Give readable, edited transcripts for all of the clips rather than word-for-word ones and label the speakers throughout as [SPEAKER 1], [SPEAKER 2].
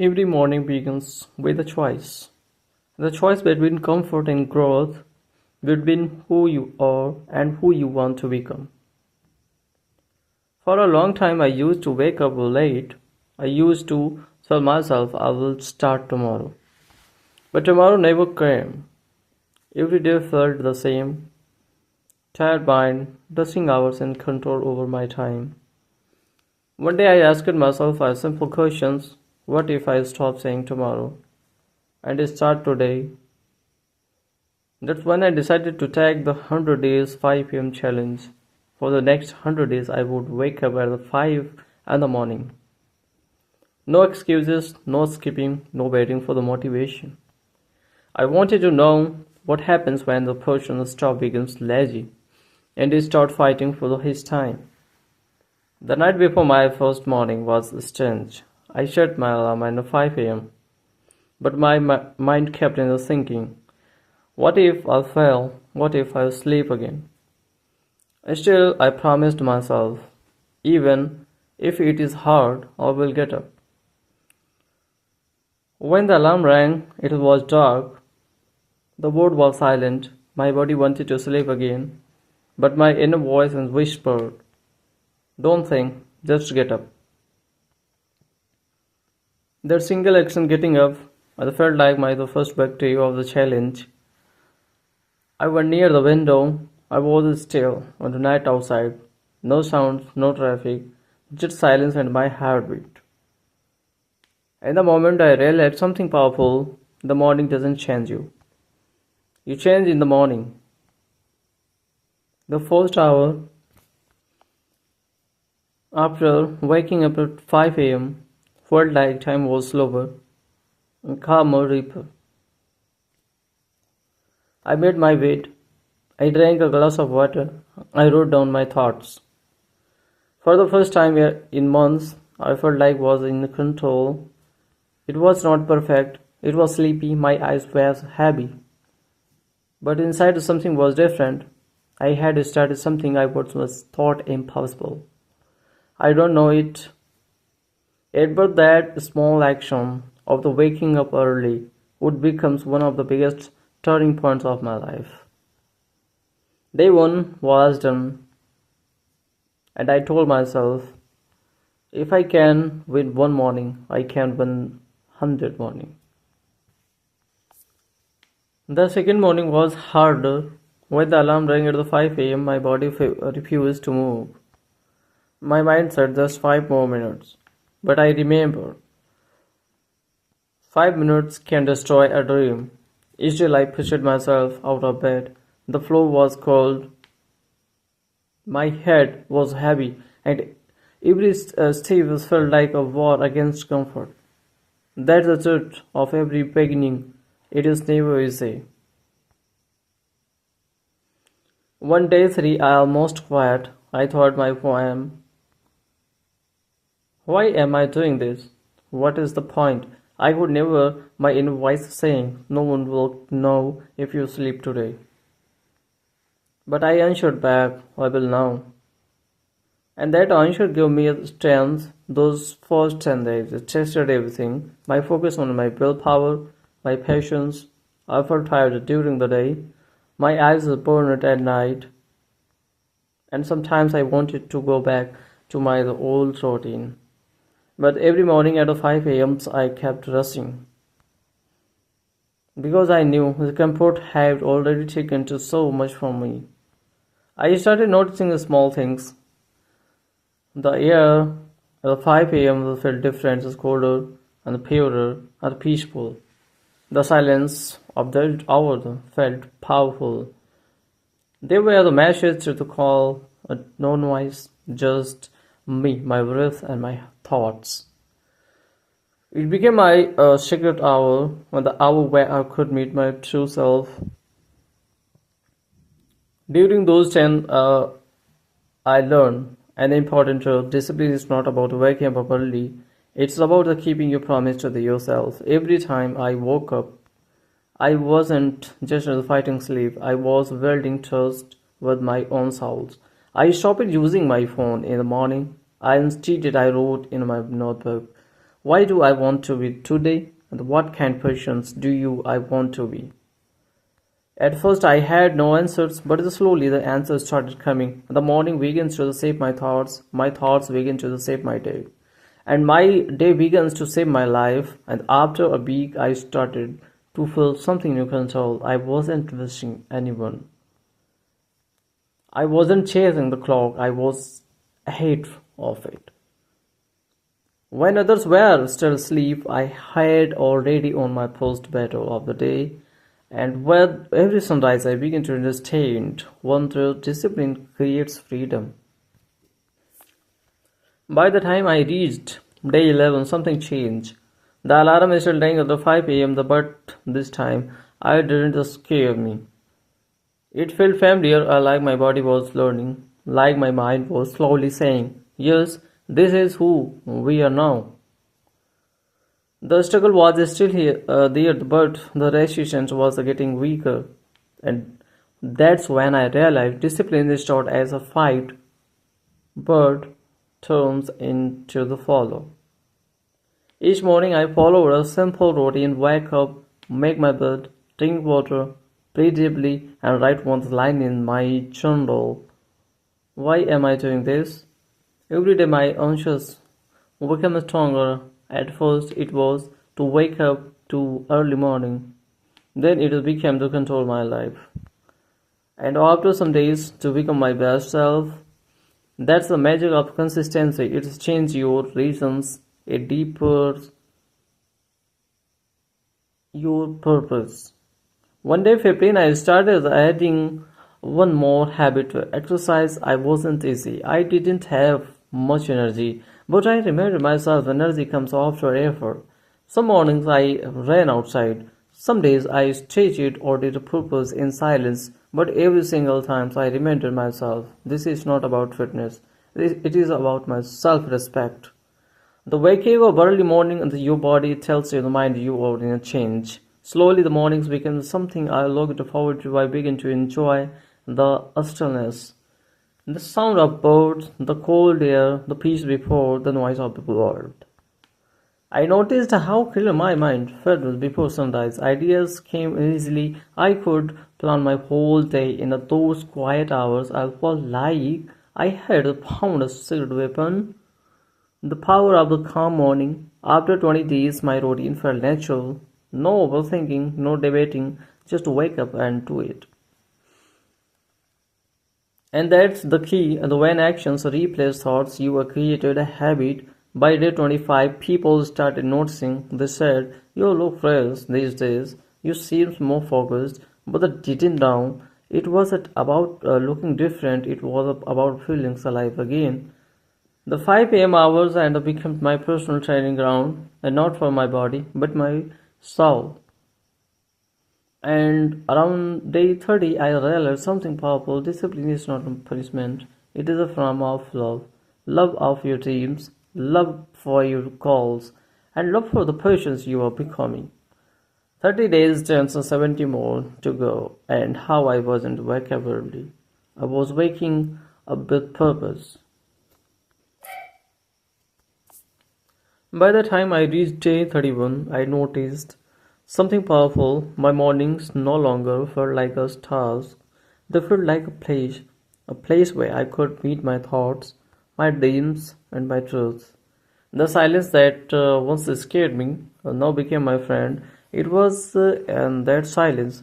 [SPEAKER 1] Every morning begins with a choice. The choice between comfort and growth, between who you are and who you want to become. For a long time, I used to wake up late. I used to tell myself I will start tomorrow. But tomorrow never came. Every day felt the same. Tired mind, dusting hours, and control over my time. One day I asked myself a simple question: what if I stop saying tomorrow and start today? That's when I decided to take the 100 days 5 p.m. challenge. For the next 100 days, I would wake up at 5 in the morning. No excuses, no skipping, no waiting for the motivation. I wanted to know what happens when the person stop becomes lazy and they start fighting for his time. The night before my first morning was strange. I set my alarm at 5 a.m., but my mind kept in the thinking, what if I fail? What if I sleep again? Still, I promised myself, even if it is hard, I will get up. When the alarm rang, it was dark. The world was silent. My body wanted to sleep again, but my inner voice whispered, don't think, just get up. That single action, getting up, I felt like the first victory of the challenge. I went near the window. I was still on the night outside. No sounds, no traffic, just silence and my heartbeat. In the moment I realized something powerful. The morning doesn't change you. You change in the morning. The first hour after waking up at 5 a.m. felt like time was slower and calmer, deeper. I made my bed. I drank a glass of water. I wrote down my thoughts. For the first time in months, I felt like I was in control. It was not perfect. It was sleepy. My eyes were heavy. But inside something was different. I had started something I was thought impossible. I don't know it yet, but that small action of the waking up early would become one of the biggest turning points of my life. Day one was done, and I told myself, if I can win one morning, I can win 100 morning. The second morning was harder. When the alarm rang at the 5 a.m., my body refused to move. My mind said just 5 more minutes. But I remember 5 minutes can destroy a dream. Still, I pushed myself out of bed. The floor was cold. My head was heavy, and every step felt like a war against comfort. That's the truth of every beginning. It is never easy. One day, three, I almost quiet. I thought my poem. Why am I doing this? What is the point? I would never, my inner voice saying, no one will know if you sleep today. But I answered back, I will know. And that answer gave me a strength. Those first 10 days, it tested everything. My focus on my willpower, my patience. I felt tired during the day. My eyes burned at night. And sometimes I wanted to go back to my old routine. But every morning at 5 a.m. I kept rushing. Because I knew the comfort had already taken to so much from me. I started noticing the small things. The air at 5 a.m. felt different, it's colder and purer and peaceful. The silence of that hour felt powerful. They were the message to the call, no noise, just me, my breath, and my thoughts. It became my secret hour, the hour where I could meet my true self. During those 10, I learned an important truth. Discipline is not about waking up early. It's about keeping your promise to yourself. Every time I woke up, I wasn't just fighting sleep. I was building trust with my own soul. I stopped using my phone in the morning. I instead I wrote in my notebook Why do I want to be today? And what kind of persons do you I want to be? At first, I had no answers, but slowly the answers started coming. The morning begins to shape my thoughts begin to shape my day, and my day begins to shape my life. And after a week, I started to feel something new control. I wasn't wishing anyone. I wasn't chasing the clock, I was ahead of it. When others were still asleep, I had already on my first battle of the day, and with every sunrise, I began to understand one truth: discipline creates freedom. By the time I reached day 11, something changed. The alarm is still ringing at 5 a.m., but this time I didn't scare me. It felt familiar, like my body was learning, like my mind was slowly saying, yes, this is who we are now. The struggle was still there, but the resistance was getting weaker. And that's when I realized discipline is taught as a fight, but turns into the follow. Each morning I followed a simple routine: wake up, make my bed, drink water, breathe deeply, and write one line in my journal. Why am I doing this? Every day my anxious became stronger. At first it was to wake up to early morning. Then it became to control my life. And after some days to become my best self. That's the magic of consistency. It changes your reasons, it deepens your purpose. One day 15 I started adding one more habit to exercise. I wasn't easy. I didn't have much energy, but I reminded myself energy comes after effort. Some mornings I ran outside. Some days I stretched or did a purpose in silence, but every single time I reminded myself this is not about fitness. It is about my self-respect. The waking up early morning and your body tells your mind you are in a change. Slowly the mornings become something I looked forward to. I begin to enjoy the stillness, the sound of birds, the cold air, the peace before the noise of the world. I noticed how clear my mind felt before sunrise. Ideas came easily. I could plan my whole day in those quiet hours. I felt like I had found a secret weapon. The power of the calm morning. After 20 days, my routine felt natural. No overthinking, no debating, just wake up and do it. And that's the key. And when actions replace thoughts, you have created a habit. By day 25, people started noticing. They said, you look fresh these days. You seem more focused. But they didn't know. It wasn't about looking different. It was about feeling alive again. The 5 a.m. hours and became my personal training ground, and not for my body, but my soul. And around day 30, I realized something powerful. Discipline is not a punishment, it is a form of love. Love of your dreams, love for your goals, and love for the persons you are becoming. 30 days turns to 70 more to go, and how I wasn't vocabulary. I was waking up with purpose. By the time I reached day 31, I noticed something powerful. My mornings no longer felt like a task. They felt like a place where I could meet my thoughts, my dreams, and my truths. The silence that once scared me now became my friend. It was in that silence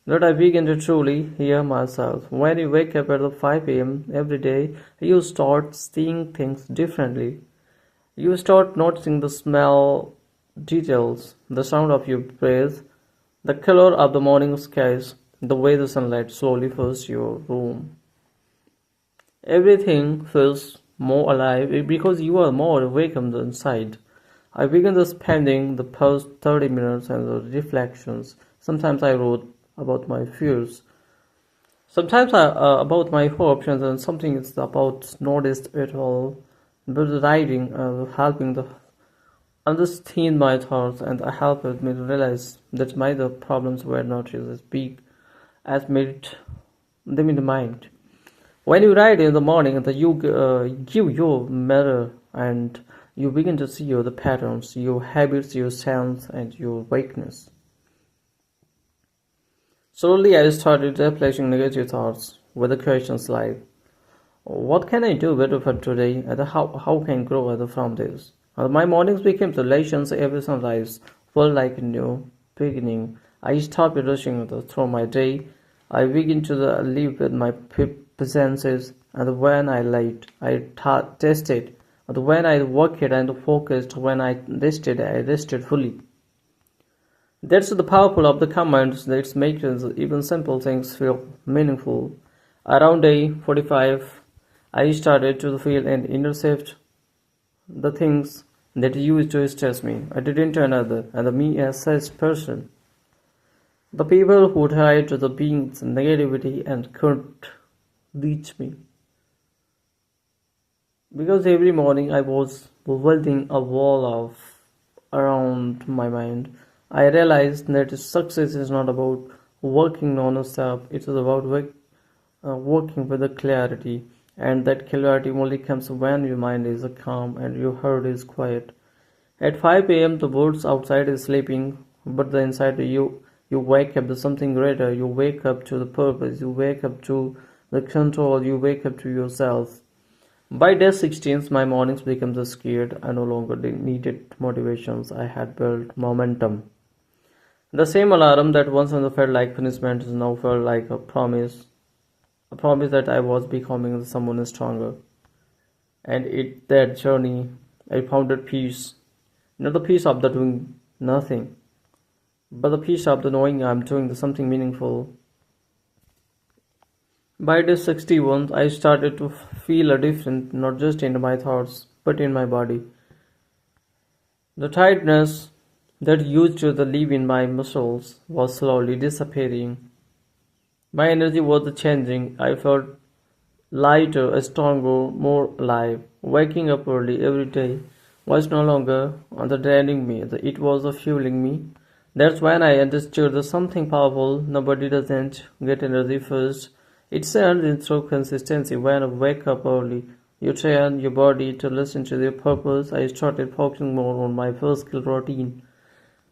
[SPEAKER 1] that I began to truly hear myself. When you wake up at the 5 a.m. every day, you start seeing things differently. You start noticing the smell details, the sound of your breath, the color of the morning skies, the way the sunlight slowly fills your room. Everything feels more alive because you are more awake on the inside. I began spending the past 30 minutes and the reflections. Sometimes I wrote about my fears, sometimes about my hopes, and something is about noticed it all. But the writing helping the understand my thoughts and helped me to realize that my the problems were not as big as made them in the mind. When you write in the morning, you give your mirror and You begin to see your the patterns, your habits, your strengths, and your weakness. Slowly, I started replacing negative thoughts with the questions like, what can I do better for today? And how can I grow from this? My mornings became the lessons every sunrise felt like a new beginning. I stopped rushing through my day. I began to live with my presences, and when I late, tested. And when I worked and focused, when I rested fully. That's the powerful of the commands that makes even simple things feel meaningful. Around day 45, I started to feel and intercept the things that used to stress me. I didn't another and the me as such person. The people who tried to the beings negativity and couldn't reach me. Because every morning I was building a wall of around my mind. I realized that success is not about working non-stop. It is about working with a clarity, and that clarity only comes when your mind is calm and your heart is quiet. At 5 a.m., the world outside is sleeping, but the inside you wake up to something greater. You wake up to the purpose. You wake up to the control. You wake up to yourself. By day 16, my mornings became the scared. I no longer needed motivations. I had built momentum. The same alarm that once felt like punishment now felt like a promise that I was becoming someone stronger. And in that journey, I found that peace, not the peace of the doing nothing, but the peace of the knowing I'm doing something meaningful. By day 61, I started to feel a difference, not just in my thoughts, but in my body. The tightness that used to live in my muscles was slowly disappearing. My energy was changing. I felt lighter, stronger, more alive. Waking up early every day was no longer draining me, it was fueling me. That's when I understood that something powerful. Nobody doesn't get energy first. It's earned through consistency. When I wake up early, you train your body to listen to their purpose. I started focusing more on my physical routine.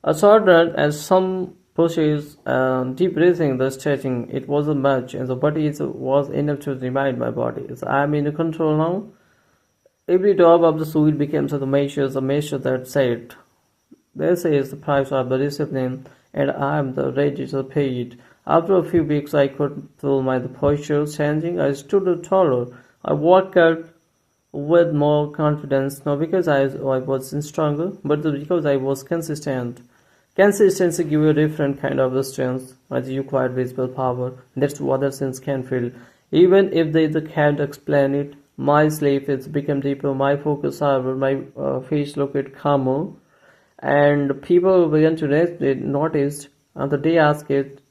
[SPEAKER 1] A short run and some pushes and deep breathing, the stretching, it wasn't much, and the body was enough to remind my body. So I'm in control now. Every drop of the fluid becomes a measure that said, this is the price of the discipline, and I am ready to pay it. After a few weeks, I could feel my posture changing. I stood taller. I walked out with more confidence, not because I was stronger, but because I was consistent. Consistency gives you a different kind of strength as you acquire visible power. That's what other sense can feel. Even if they can't explain it, my sleep has become deeper, my focus sharper, my face looked calmer, and people began to notice. And the day asked it,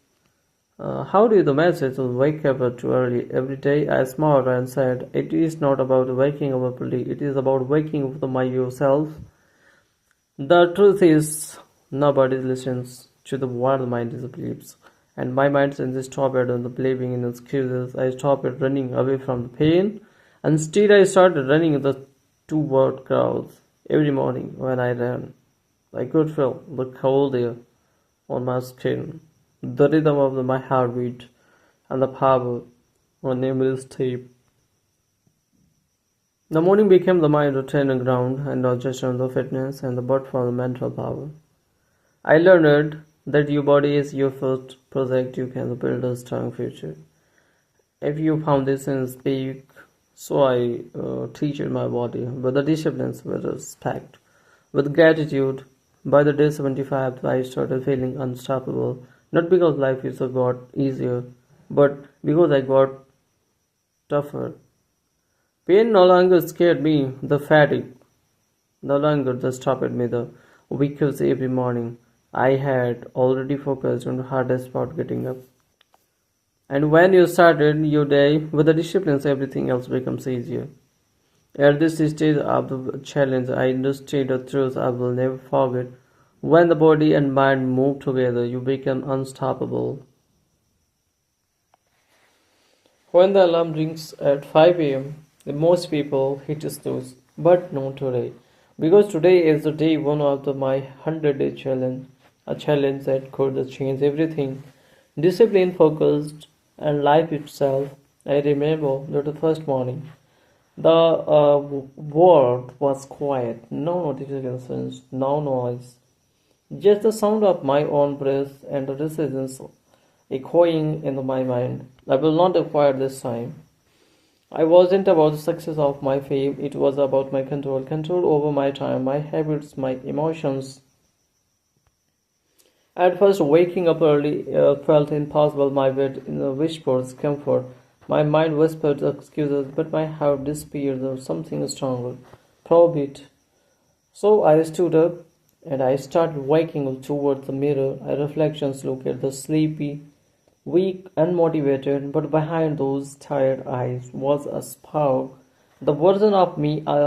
[SPEAKER 1] how do the message to wake up too early? Every day I smiled and said, it is not about waking up early, it is about waking up to my yourself. The truth is, nobody listens to the what the mind believes. And my mind since stopped on the believing in excuses. I stopped running away from the pain. Instead, I started running the toward crowds. Every morning when I ran, I could feel the cold air on my skin, the rhythm of my heartbeat, and the power on every step. The morning became the mind training ground, and not just on the fitness and the but for the mental power. I learned that your body is your first project. You can build a strong future. If you found this in speak, so I teach my body with the disciplines, with respect, with gratitude. By the day 75, I started feeling unstoppable. Not because life is got easier, but because I got tougher. Pain no longer scared me. The fatigue no longer just stopped me. The because every morning I had already focused on the hardest part getting up. And when you started your day with the disciplines, everything else becomes easier. At this stage of the challenge, I understood the truth I will never forget. When the body and mind move together, you become unstoppable. When the alarm rings at 5 a.m., most people hit snooze, but not today. Because today is the day one of my 100-day challenge, a challenge that could change everything. Discipline, focused, and life itself. I remember that the first morning, the world was quiet, no notifications, no noise, just the sound of my own breath and the decisions echoing in my mind. I will not acquire this time. I wasn't about the success of my fame, it was about my control over my time, my habits, my emotions. At first, waking up early felt impossible. My bed whispered comfort. My mind whispered excuses, but my heart disappeared. There was something stronger. Probe it. So I stood up and I started walking towards the mirror. I reflections look at the sleepy, weak, unmotivated, but behind those tired eyes was a spark. The version of me I